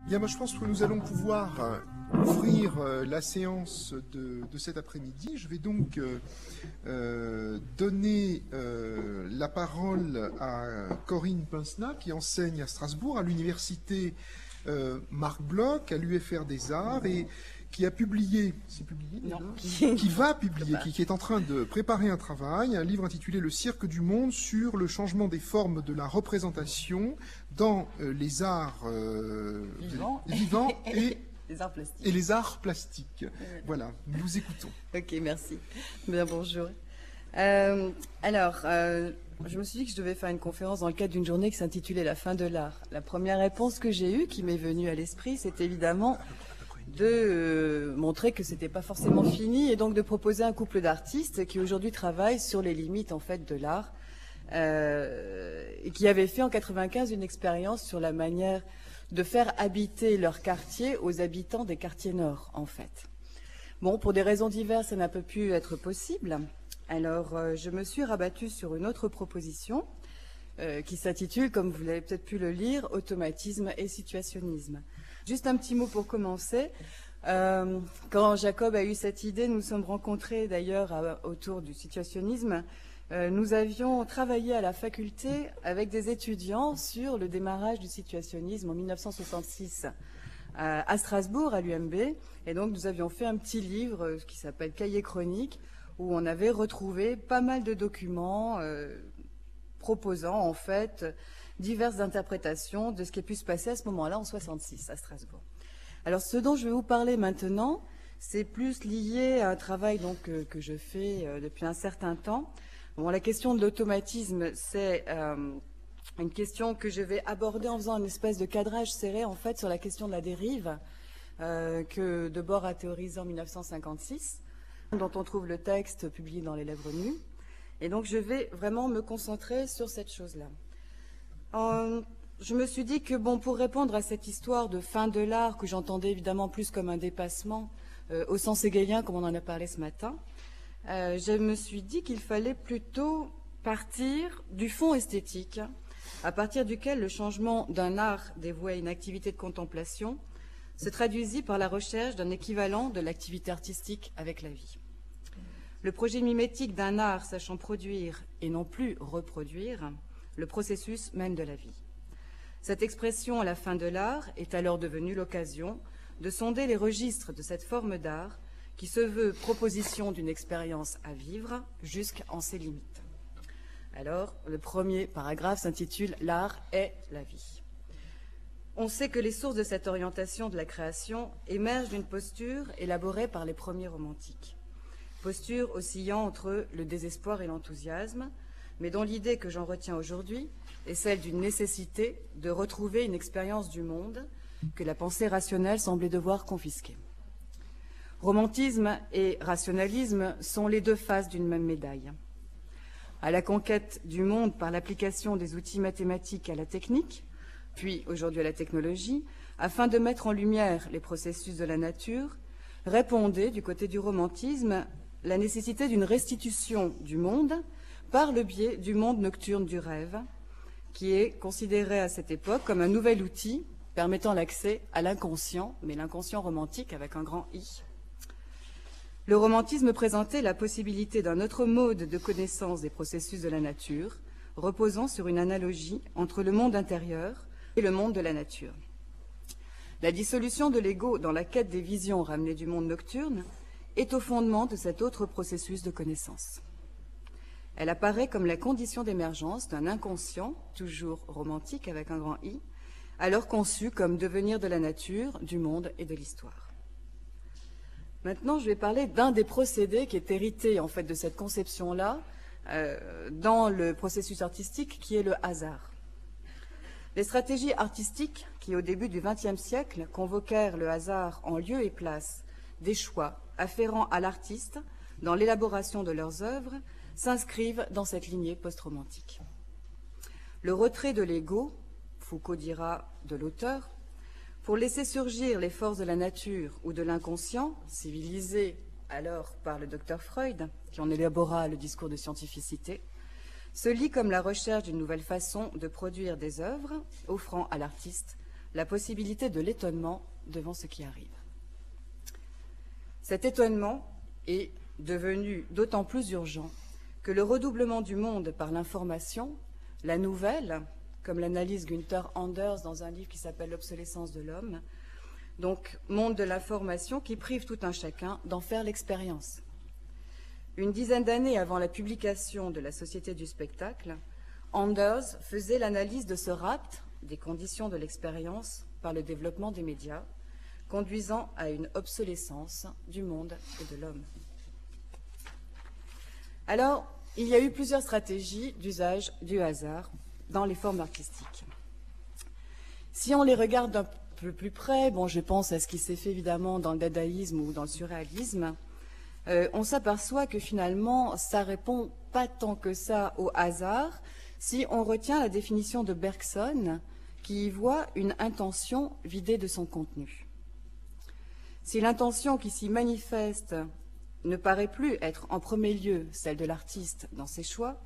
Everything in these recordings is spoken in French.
Bien, moi je pense que nous allons pouvoir ouvrir la séance de cet après-midi. Je vais donc donner la parole à Corinne Pinsna, qui enseigne à Strasbourg, à l'université Marc Bloch, à l'UFR des Arts, et qui a publié, qui va publier, qui est en train de préparer un travail, un livre intitulé « Le cirque du monde » sur le changement des formes de la représentation dans les arts vivants et les arts plastiques. Voilà, nous vous écoutons. Ok, merci. Bien, bonjour. Je me suis dit que je devais faire une conférence dans le cadre d'une journée qui s'intitulait « La fin de l'art ». La première réponse que j'ai eue, qui m'est venue à l'esprit, c'est évidemment de montrer que c'était pas forcément fini et donc de proposer un couple d'artistes qui aujourd'hui travaillent sur les limites en fait de l'art et qui avaient fait en 95 une expérience sur la manière de faire habiter leur quartier aux habitants des quartiers nord en fait. Bon, pour des raisons diverses, ça n'a pas pu être possible. Alors, je me suis rabattue sur une autre proposition qui s'intitule, comme vous l'avez peut-être pu le lire, « Automatisme et situationnisme ». Juste un petit mot pour commencer. Quand Jacob a eu cette idée, nous nous sommes rencontrés d'ailleurs autour du situationnisme. Nous avions travaillé à la faculté avec des étudiants sur le démarrage du situationnisme en 1966 à Strasbourg, à l'UMB. Et donc, nous avions fait un petit livre qui s'appelle « Cahier chronique » où on avait retrouvé pas mal de documents proposant en fait diverses interprétations de ce qui a pu se passer à ce moment-là en 66 à Strasbourg. Alors ce dont je vais vous parler maintenant, c'est plus lié à un travail donc que je fais depuis un certain temps. Bon, la question de l'automatisme, c'est une question que je vais aborder en faisant une espèce de cadrage serré en fait sur la question de la dérive que Debord a théorisé en 1956, dont on trouve le texte publié dans Les Lèvres nues. Et donc je vais vraiment me concentrer sur cette chose-là. Je me suis dit que bon, pour répondre à cette histoire de fin de l'art, que j'entendais évidemment plus comme un dépassement, au sens hegelien, comme on en a parlé ce matin, je me suis dit qu'il fallait plutôt partir du fond esthétique, à partir duquel le changement d'un art dévoué à une activité de contemplation se traduisit par la recherche d'un équivalent de l'activité artistique avec la vie. Le projet mimétique d'un art sachant produire et non plus reproduire le processus même de la vie. Cette expression à la fin de l'art est alors devenue l'occasion de sonder les registres de cette forme d'art qui se veut proposition d'une expérience à vivre jusqu'en ses limites. Alors, le premier paragraphe s'intitule « L'art est la vie ». On sait que les sources de cette orientation de la création émergent d'une posture élaborée par les premiers romantiques. Posture oscillant entre le désespoir et l'enthousiasme, mais dont l'idée que j'en retiens aujourd'hui est celle d'une nécessité de retrouver une expérience du monde que la pensée rationnelle semblait devoir confisquer. Romantisme et rationalisme sont les deux faces d'une même médaille. À la conquête du monde par l'application des outils mathématiques à la technique, puis aujourd'hui à la technologie, afin de mettre en lumière les processus de la nature, répondait du côté du romantisme la nécessité d'une restitution du monde par le biais du monde nocturne du rêve, qui est considéré à cette époque comme un nouvel outil permettant l'accès à l'inconscient, mais l'inconscient romantique avec un grand I. Le romantisme présentait la possibilité d'un autre mode de connaissance des processus de la nature, reposant sur une analogie entre le monde intérieur et le monde de la nature. La dissolution de l'ego dans la quête des visions ramenées du monde nocturne est au fondement de cet autre processus de connaissance. Elle apparaît comme la condition d'émergence d'un inconscient, toujours romantique avec un grand I, alors conçu comme devenir de la nature, du monde et de l'histoire. Maintenant, je vais parler d'un des procédés qui est hérité en fait de cette conception-là dans le processus artistique qui est le hasard. Les stratégies artistiques qui, au début du XXe siècle, convoquèrent le hasard en lieu et place des choix afférents à l'artiste dans l'élaboration de leurs œuvres s'inscrivent dans cette lignée post-romantique. Le retrait de l'ego, Foucault dira de l'auteur, pour laisser surgir les forces de la nature ou de l'inconscient, civilisé alors par le docteur Freud, qui en élabora le discours de scientificité, se lit comme la recherche d'une nouvelle façon de produire des œuvres offrant à l'artiste la possibilité de l'étonnement devant ce qui arrive. Cet étonnement est devenu d'autant plus urgent que le redoublement du monde par l'information, la nouvelle, comme l'analyse Günther Anders dans un livre qui s'appelle « L'obsolescence de l'homme », donc monde de l'information qui prive tout un chacun d'en faire l'expérience. Une dizaine d'années avant la publication de la Société du spectacle, Anders faisait l'analyse de ce rapt des conditions de l'expérience par le développement des médias, conduisant à une obsolescence du monde et de l'homme. Alors, il y a eu plusieurs stratégies d'usage du hasard dans les formes artistiques. Si on les regarde d'un peu plus près, bon, je pense à ce qui s'est fait évidemment dans le dadaïsme ou dans le surréalisme, on s'aperçoit que finalement, ça répond pas tant que ça au hasard si on retient la définition de Bergson qui y voit une intention vidée de son contenu. Si l'intention qui s'y manifeste ne paraît plus être en premier lieu celle de l'artiste dans ses choix,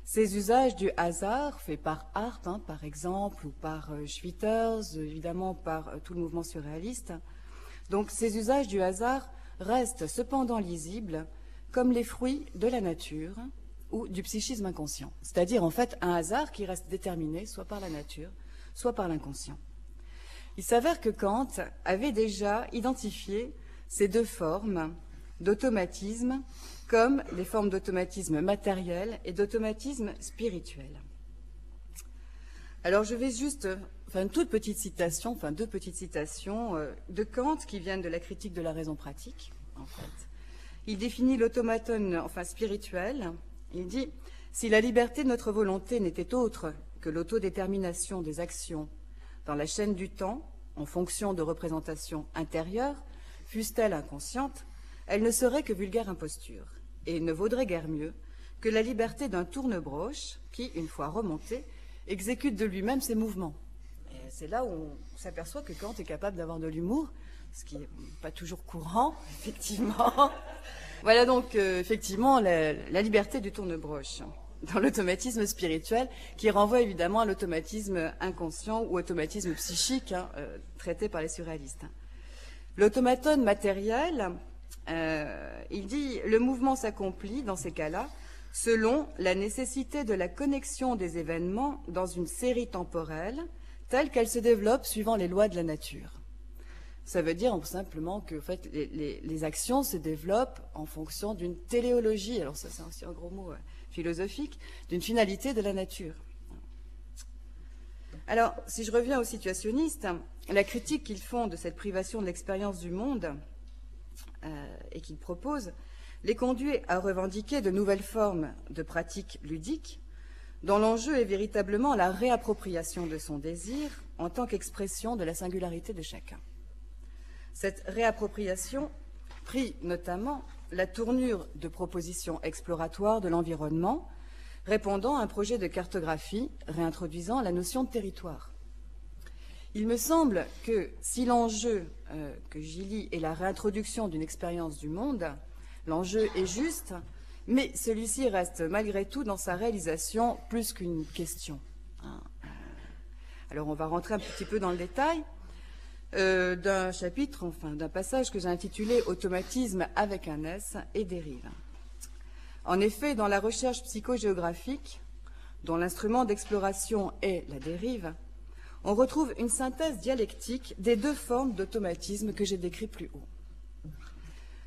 ces usages du hasard, faits par Arp, par exemple, ou par Schwitters, évidemment par tout le mouvement surréaliste, donc ces usages du hasard restent cependant lisibles comme les fruits de la nature ou du psychisme inconscient, c'est-à-dire en fait un hasard qui reste déterminé soit par la nature, soit par l'inconscient. Il s'avère que Kant avait déjà identifié ces deux formes d'automatisme comme des formes d'automatisme matériel et d'automatisme spirituel. Alors je vais juste faire deux petites citations de Kant qui viennent de la critique de la raison pratique, en fait. Il définit l'automaton, spirituel. Il dit « Si la liberté de notre volonté n'était autre que l'autodétermination des actions dans la chaîne du temps, en fonction de représentations intérieures, fussent-elles inconscientes, elle ne serait que vulgaire imposture, et ne vaudrait guère mieux que la liberté d'un tourne-broche qui, une fois remonté, exécute de lui-même ses mouvements. » Et c'est là où on s'aperçoit que Kant est capable d'avoir de l'humour, ce qui n'est pas toujours courant, effectivement. Voilà donc, effectivement, la liberté du tourne-broche dans l'automatisme spirituel, qui renvoie évidemment à l'automatisme inconscient ou automatisme psychique, traité par les surréalistes. L'automaton matériel, il dit « Le mouvement s'accomplit, dans ces cas-là, selon la nécessité de la connexion des événements dans une série temporelle, telle qu'elle se développe suivant les lois de la nature. » Ça veut dire simplement que en fait, les actions se développent en fonction d'une téléologie, alors ça c'est aussi un gros mot philosophique, d'une finalité de la nature. Alors, si je reviens aux situationnistes, la critique qu'ils font de cette privation de l'expérience du monde et qu'ils proposent les conduit à revendiquer de nouvelles formes de pratiques ludiques dont l'enjeu est véritablement la réappropriation de son désir en tant qu'expression de la singularité de chacun. Cette réappropriation prit notamment la tournure de propositions exploratoires de l'environnement, répondant à un projet de cartographie réintroduisant la notion de territoire. Il me semble que si l'enjeu que j'y lis est la réintroduction d'une expérience du monde, l'enjeu est juste, mais celui-ci reste malgré tout dans sa réalisation plus qu'une question. Alors on va rentrer un petit peu dans le détail d'un chapitre, d'un passage que j'ai intitulé « Automatisme avec un S et dérive ». En effet, dans la recherche psychogéographique, dont l'instrument d'exploration est la dérive, on retrouve une synthèse dialectique des deux formes d'automatisme que j'ai décrites plus haut.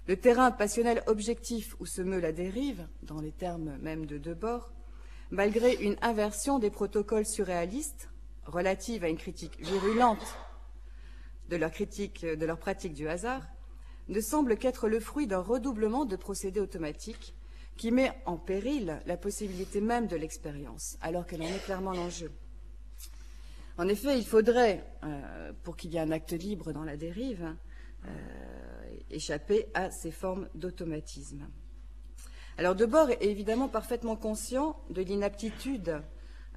Le terrain passionnel objectif où se meut la dérive, dans les termes même de Debord, malgré une inversion des protocoles surréalistes relative à une critique virulente de leur pratique du hasard, ne semble qu'être le fruit d'un redoublement de procédés automatiques qui met en péril la possibilité même de l'expérience, alors qu'elle en est clairement l'enjeu. En effet, il faudrait, pour qu'il y ait un acte libre dans la dérive, échapper à ces formes d'automatisme. Alors Debord est évidemment parfaitement conscient de l'inaptitude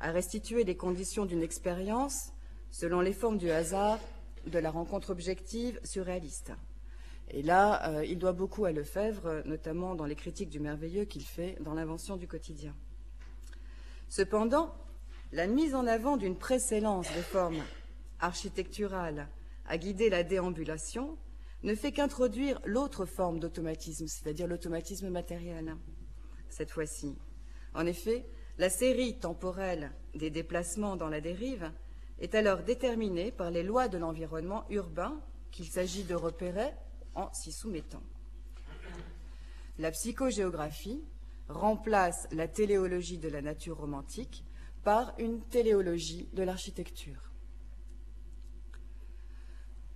à restituer les conditions d'une expérience selon les formes du hasard, de la rencontre objective surréaliste. Et là, il doit beaucoup à Lefebvre, notamment dans les critiques du merveilleux qu'il fait dans l'invention du quotidien. Cependant, la mise en avant d'une précédence des formes architecturale à guider la déambulation ne fait qu'introduire l'autre forme d'automatisme, c'est-à-dire l'automatisme matériel, cette fois-ci. En effet, la série temporelle des déplacements dans la dérive est alors déterminée par les lois de l'environnement urbain qu'il s'agit de repérer en s'y soumettant. La psychogéographie remplace la téléologie de la nature romantique par une téléologie de l'architecture.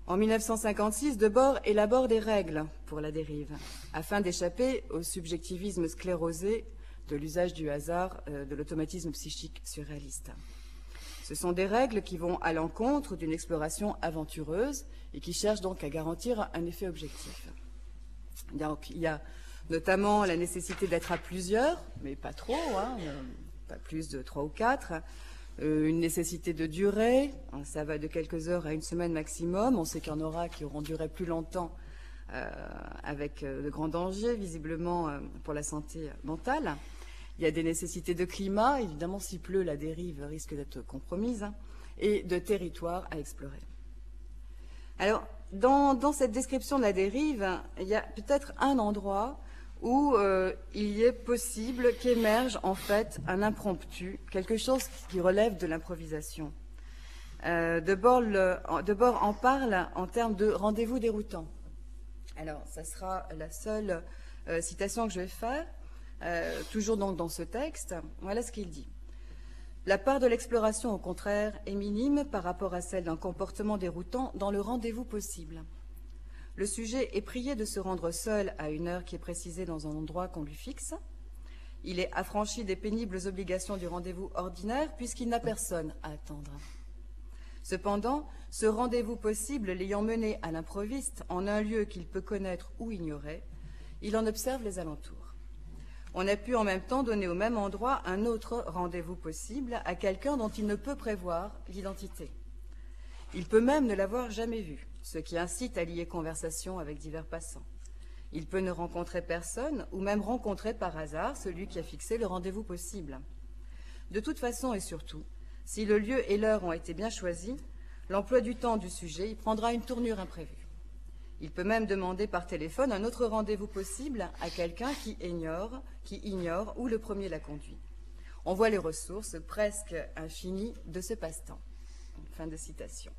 En 1956, Debord élabore des règles pour la dérive, afin d'échapper au subjectivisme sclérosé de l'usage du hasard, de l'automatisme psychique surréaliste. Ce sont des règles qui vont à l'encontre d'une exploration aventureuse et qui cherchent donc à garantir un effet objectif. Donc, il y a notamment la nécessité d'être à plusieurs, mais pas trop, pas plus de 3 ou 4, une nécessité de durée, ça va de quelques heures à une semaine maximum, on sait qu'il y en aura qui auront duré plus longtemps avec de grands dangers, visiblement, pour la santé mentale. Il y a des nécessités de climat, évidemment, s'il pleut, la dérive risque d'être compromise, et de territoire à explorer. Alors, dans cette description de la dérive, il y a peut-être un endroit où il y est possible qu'émerge en fait un impromptu, quelque chose qui relève de l'improvisation. Debord en parle en termes de rendez-vous déroutant. Alors, ça sera la seule citation que je vais faire, toujours donc dans ce texte. Voilà ce qu'il dit. La part de l'exploration, au contraire, est minime par rapport à celle d'un comportement déroutant dans le rendez-vous possible. Le sujet est prié de se rendre seul à une heure qui est précisée dans un endroit qu'on lui fixe. Il est affranchi des pénibles obligations du rendez-vous ordinaire puisqu'il n'a personne à attendre. Cependant, ce rendez-vous possible l'ayant mené à l'improviste en un lieu qu'il peut connaître ou ignorer, il en observe les alentours. On a pu en même temps donner au même endroit un autre rendez-vous possible à quelqu'un dont il ne peut prévoir l'identité. Il peut même ne l'avoir jamais vu, ce qui incite à lier conversation avec divers passants. Il peut ne rencontrer personne ou même rencontrer par hasard celui qui a fixé le rendez-vous possible. De toute façon et surtout, si le lieu et l'heure ont été bien choisis, l'emploi du temps du sujet y prendra une tournure imprévue. Il peut même demander par téléphone un autre rendez-vous possible à quelqu'un qui ignore où le premier l'a conduit. On voit les ressources presque infinies de ce passe-temps. Fin de citation.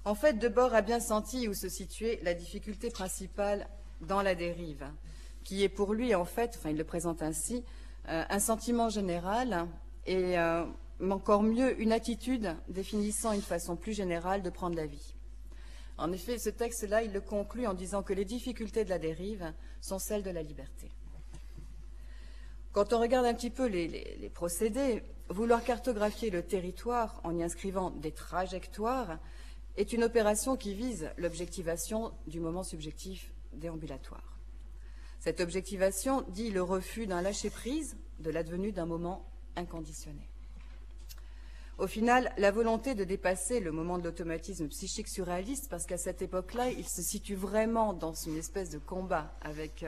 En fait, Debord a bien senti où se situait la difficulté principale dans la dérive, qui est pour lui, en fait, il le présente ainsi, un sentiment général et encore mieux une attitude définissant une façon plus générale de prendre la vie. En effet, ce texte-là, il le conclut en disant que les difficultés de la dérive sont celles de la liberté. Quand on regarde un petit peu les procédés, vouloir cartographier le territoire en y inscrivant des trajectoires est une opération qui vise l'objectivation du moment subjectif déambulatoire. Cette objectivation dit le refus d'un lâcher-prise de l'advenu d'un moment inconditionné. Au final, la volonté de dépasser le moment de l'automatisme psychique surréaliste, parce qu'à cette époque-là, il se situe vraiment dans une espèce de combat avec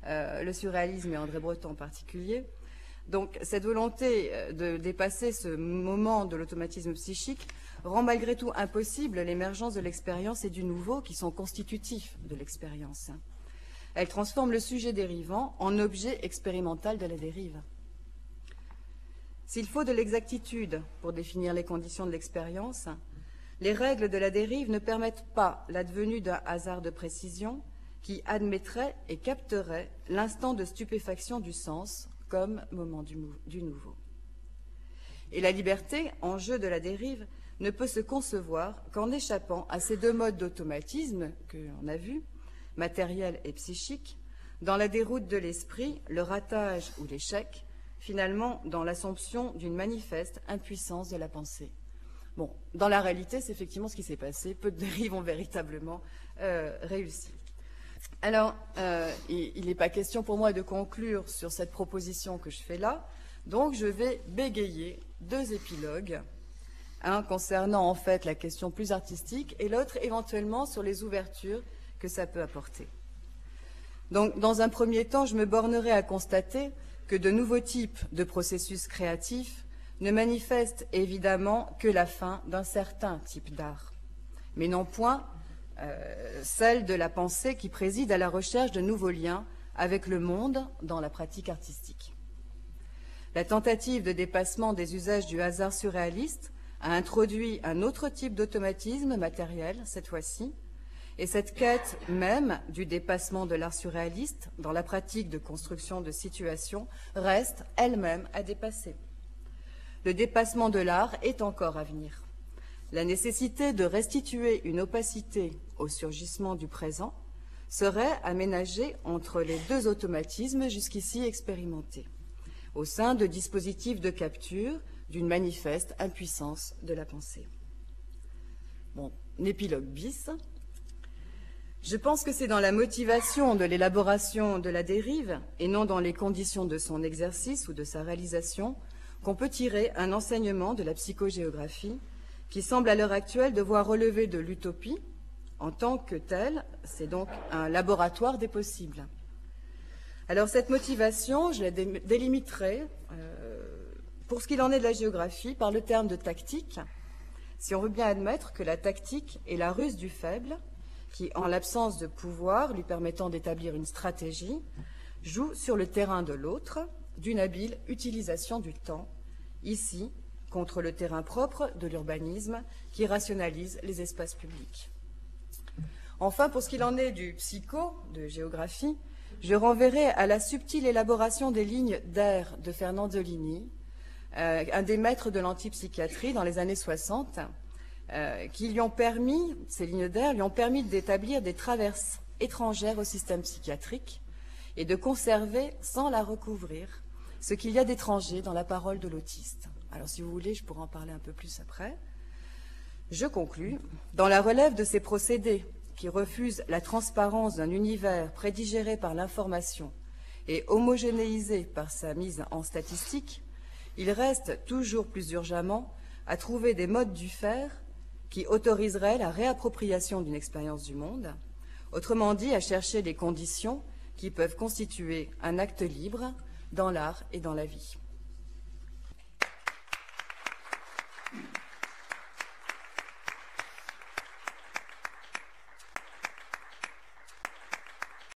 le surréalisme et André Breton en particulier. Donc, cette volonté de dépasser ce moment de l'automatisme psychique rend malgré tout impossible l'émergence de l'expérience et du nouveau qui sont constitutifs de l'expérience. Elle transforme le sujet dérivant en objet expérimental de la dérive. S'il faut de l'exactitude pour définir les conditions de l'expérience, les règles de la dérive ne permettent pas l'advenue d'un hasard de précision qui admettrait et capterait l'instant de stupéfaction du sens comme moment du nouveau. Et la liberté, enjeu de la dérive, ne peut se concevoir qu'en échappant à ces deux modes d'automatisme qu'on a vus, matériel et psychique, dans la déroute de l'esprit, le ratage ou l'échec, finalement dans l'assomption d'une manifeste impuissance de la pensée. Bon, dans la réalité, c'est effectivement ce qui s'est passé. Peu de dérives ont véritablement réussi. Alors, il n'est pas question pour moi de conclure sur cette proposition que je fais là, donc je vais bégayer deux épilogues, un concernant en fait la question plus artistique et l'autre éventuellement sur les ouvertures que ça peut apporter. Donc, dans un premier temps, je me bornerai à constater que de nouveaux types de processus créatifs ne manifeste évidemment que la fin d'un certain type d'art, mais non point celle de la pensée qui préside à la recherche de nouveaux liens avec le monde dans la pratique artistique. La tentative de dépassement des usages du hasard surréaliste a introduit un autre type d'automatisme matériel, cette fois-ci, et cette quête même du dépassement de l'art surréaliste dans la pratique de construction de situations reste elle-même à dépasser. Le dépassement de l'art est encore à venir. La nécessité de restituer une opacité au surgissement du présent serait aménagée entre les deux automatismes jusqu'ici expérimentés, au sein de dispositifs de capture d'une manifeste impuissance de la pensée. Bon, épilogue bis. Je pense que c'est dans la motivation de l'élaboration de la dérive, et non dans les conditions de son exercice ou de sa réalisation, qu'on peut tirer un enseignement de la psychogéographie qui semble à l'heure actuelle devoir relever de l'utopie. En tant que tel, c'est donc un laboratoire des possibles. Alors cette motivation, je la délimiterai, pour ce qu'il en est de la géographie, par le terme de tactique, si on veut bien admettre que la tactique est la ruse du faible, qui, en l'absence de pouvoir lui permettant d'établir une stratégie, joue sur le terrain de l'autre d'une habile utilisation du temps, ici, contre le terrain propre de l'urbanisme qui rationalise les espaces publics. Enfin, pour ce qu'il en est du psycho, de géographie, je renverrai à la subtile élaboration des lignes d'air de Fernandolini, un des maîtres de l'antipsychiatrie dans les années 60, qui lui ont permis, ces lignes d'air lui ont permis d'établir des traverses étrangères au système psychiatrique et de conserver, sans la recouvrir, ce qu'il y a d'étranger dans la parole de l'autiste. Alors, si vous voulez, je pourrai en parler un peu plus après. Je conclus. Dans la relève de ces procédés qui refusent la transparence d'un univers prédigéré par l'information et homogénéisé par sa mise en statistique, il reste toujours plus urgemment à trouver des modes du faire qui autoriseraient la réappropriation d'une expérience du monde, autrement dit, à chercher les conditions qui peuvent constituer un acte libre dans l'art et dans la vie.